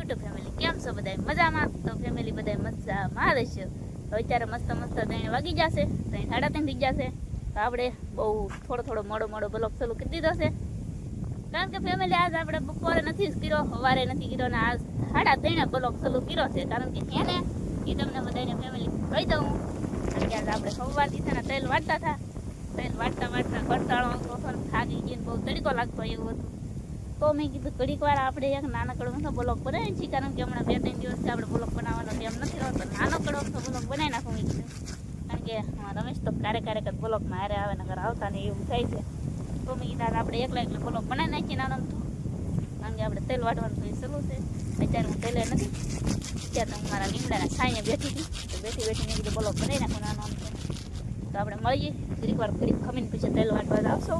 YouTube family કેમ છો બધા મજામાં? તો ફેમિલી બધા મજામાં રહેશે. તો અત્યારે મસ્ત મસ્ત 3 વાગી જશે, 3 સાડા 3 થઈ જશે. તો આપણે બહુ થોડો મોડો બ્લોગ ચાલુ કરી દીધો છે, કારણ કે ફેમિલી આજ આપણે બપોરે નથી કર્યો, સવારે નથી કર્યો, અને આજ 3:30 બ્લોગ ચાલુ કર્યો છે. કારણ કે એને એ તમને બધાને ફેમિલી કહી દઉં, કારણ કે આજ આપણે સવારથી છે ને તેલ વાટતા હતા. તેલ વાટતા કંટાળો આવતો હતો, થાકી ગઈને બહુ તડકો લાગતો એવું હતું. તો મેં કીધું ઘડીક વાર આપણે એક નાનકડો બ્લોગ બનાવીએ છીએ, કારણ કે હમણાં 2-3 દિવસથી આપણે બ્લોગ બનાવવાનો ટાઈમ નથી રહેતો. નાનકડો બ્લોગ બનાવી નાખું મેં કીધું, કારણ કે રમેશ તો ક્યારેક જ બ્લોગમાં હારે આવે ને ઘર આવતા ને એવું થાય છે. તો મેં કીધું આપણે એકલા બ્લોગ બનાવી નાખીએ નાનો તો, કારણ કે આપણે તેલ વાટવાનું થોડી સલું છે. અત્યારે હું તેલે નથી, અત્યારે હું મારા લીમડાના છાંયે બેઠી હતી, તો બેઠી મેં કીધું બ્લોગ બનાવી નાખું નાનો. તો આપણે મળીએ ઘડીક ખમીને પછી તેલ વાટવા આવશો.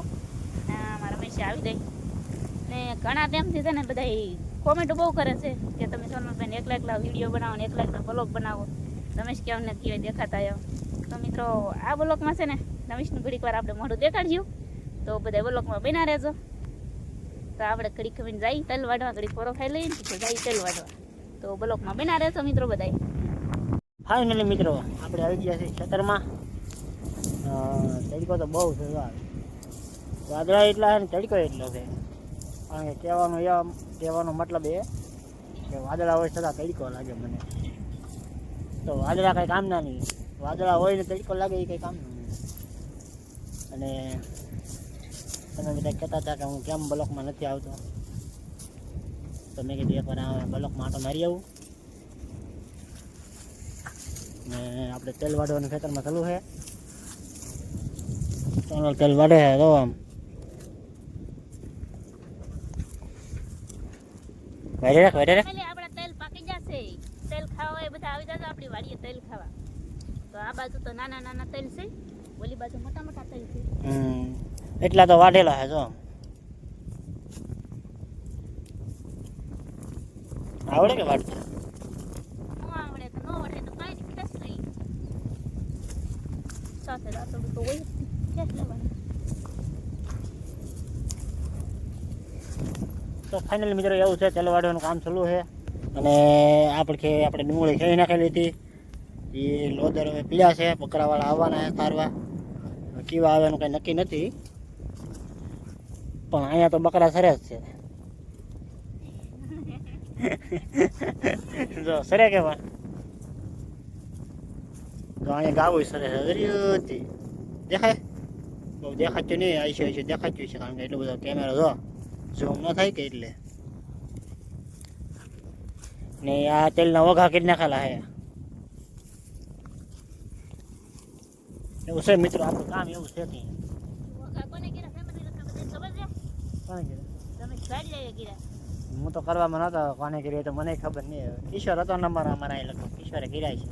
મારા રમેશ આવી જાય ને ઘણા ટાઈમથી છે ને બધા કોમેન્ટ બહુ કરે છે કે તમે સોનલબેન એકલા વિડીયો બનાવો ને એકલા બ્લોગ બનાવો, રમેશ કેમ ને કેવાય દેખાતા એમ. તો મિત્રો આ બ્લોગમાં છે ને રમેશનું ઘડીક વાર આપણે મોઢું દેખાડ્યું, તો બધા બ્લોગમાં બના રહેજો. તો આપણે ઘડીક ખમીને જઈ તેલ વાટવા, ઘડીક પોરો ખાઈ લઈએ ને જઈ તેલ વાટવા. તો બ્લોગમાં બના રહેજો મિત્રો બધા. ફાઇનલી મિત્રો આપણે આવી ગયા છીએ ખેતરમાં. તડકો તો બહુ છે, વાદળા એટલા છે ને તડકો એટલો છે. કારણ કે કહેવાનો મતલબ એ કે વાદળા હોય છતાં તડકો લાગે મને. તો વાદળા કંઈ કામના નહીં, વાદળા હોય ને તડકો લાગે એ કંઈ કામનું નહીં. અને તમે બધા કહેતા હતા કે હું કેમ બ્લોકમાં નથી આવતો, તો મેં કીધું એકવાર બ્લોકમાં આટો મારી આવું. ને આપણે તેલ વાળવાનું ખેતરમાં ચાલુ છે. ચાલો તેલ વાળે છે તો આમ વાડે રાખ. આપણા તેલ પાકી જશે, તેલ ખાવા હોય બધા આવી જશે આપણી વાડીએ તેલ ખાવા. તો આ બાજુ તો નાના તેલ છે, ઓલી બાજુ મોટા તેલ છે. એટલા તો વાઢેલા છે. જો આવડે કે વાટતા? આવડે તો ન આવડે તો કાંઈ ટેસ્ટ નહીં. સાથે રાતોડું તો હોય ટેસ્ટ લેવાનું. તો ફાઇનલી મિત્રો એવું છે, તેલ વાળવાનું કામ ચાલુ છે. અને આપણે ડુંગળી ખેડી નાખેલી હતી, એ લોદર હવે પીળા છે. બકરાવાળા આવવાના છે સારવા, કેવા આવવાનું કંઈ નક્કી નથી, પણ અહીંયા તો બકરા સરસ છે. જો સરે કેવા તો અહીંયા ગાવું સરે છે. દેખાય બહુ દેખાતું નહીં, આઈશે દેખાતું છે, કારણ કે એટલો બધો કેમેરો જો ઝૂમ ન થાય કે એટલે. ને આ તેલના વઘા કરી નાખેલા હે. એવું છે મિત્રો, આપણું કામ એવું છે. હું તો કરવામાં નતો, કોને કરી તો મને ખબર નહીં. કિશોર હતો નંબર અમારા એ લગભગ કિશોરે કર્યા છે.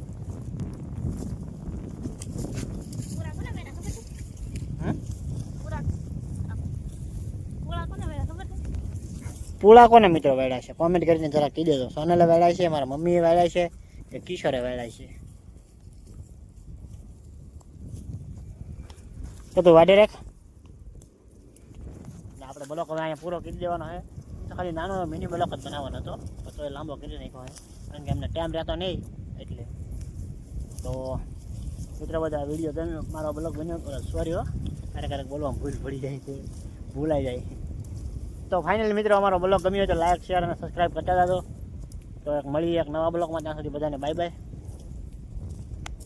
પૂળા કોને મિત્રો વેળા છે કોમેન્ટ કરીને જરા કહી દેજો. સોનલે વેળા છે, મારા મમ્મીએ વેળા છે કે કિશોરે વેળા છે? તો તું વાડે રાખ. આપણે બ્લોક હવે અહીંયા પૂરો કરી દેવાનો છે. તો ખાલી નાનો મિની બ્લોક જ બનાવવાનો હતો, તો એ લાંબો કરી નાખ્યો છે, કારણ કે અમને ટાઈમ રહેતો નહીં એટલે. તો મિત્રો બધા વિડીયો મારો બ્લોગ બન્યો, સોરી હો, ક્યારેક બોલવામાં ભૂલ પડી જાય છે, ભૂલાઈ જાય. તો ફાઇનલી મિત્રો અમારો બ્લોગ ગમ્યો તો લાઈક, શેર અને સબસ્ક્રાઈબ કરતા જાજો. તો મળીએ એક નવા બ્લોગમાં, ત્યાં સુધી બધાને બાય બાય.